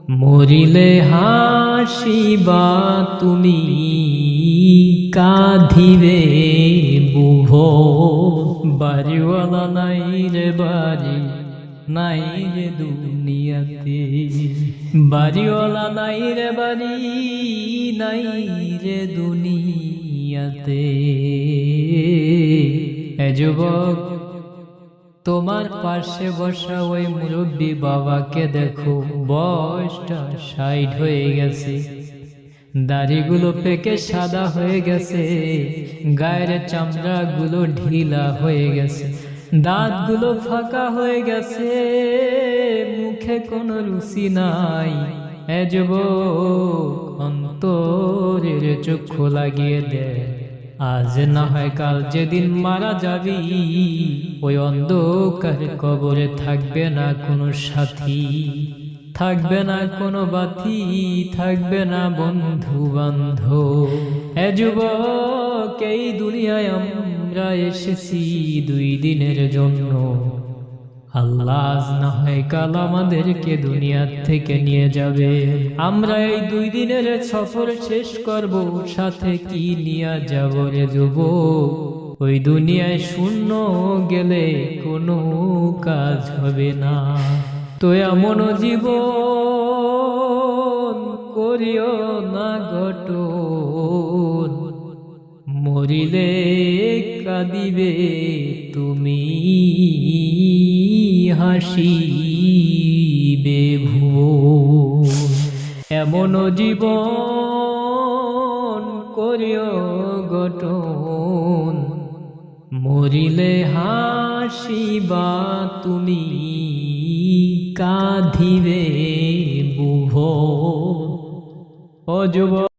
মরিলে হাসিবা তুমি, কাঁদিবে বুভ। বাড়িওয়ালা নাই রে বাড়ি, নাই রে দুনিয়াতে। বাড়িওয়ালা নাই রে বাড়ি, নাই রে দুনিয়াতে। এ যুবক, তোমার পাশে বসা ওই মুরব্বী বাবাকে দেখো, বয়সটা 60 হয়ে গেছে, দাড়িগুলো পেকে সাদা হয়ে গেছে, গায়ের চামড়াগুলো ঢিলা হয়ে গেছে, দাঁতগুলো ফাঁকা হয়ে গেছে, মুখে কোনো রুচি নাই। এ যুবক, অন্তরের চক্ষু লাগিয়ে দে, আজ না হয় কাল যেদিন মারা যাবি, ওই অন্ধকার কবরে থাকবে না কোনো সাথী, থাকবে না কোনো বাতি, থাকবে না বন্ধু বান্ধব। এ যুবক, এই দুনিয়ায় আমরা এসেছি 2 দিনের জন্য। আল্লাহ আজ না হয় কাল আমাদেরকে দুনিয়া থেকে নিয়ে যাবে। আমরা এই 2 দিনের সফর শেষ করব, সাথে কি নিয়ে যাব রে যুবক? ওই দুনিয়ায় শূন্য গেলে কোনো কাজ হবে না। তো এমন জীবন করিও না গঠন, মরিলে কাঁদিবে তুমি, হাসিবে ভুবন। এমন জীবন করিও গঠন, মরিলে হাসিবা তুমি, কাঁদিবে বুভ। ও যুবক।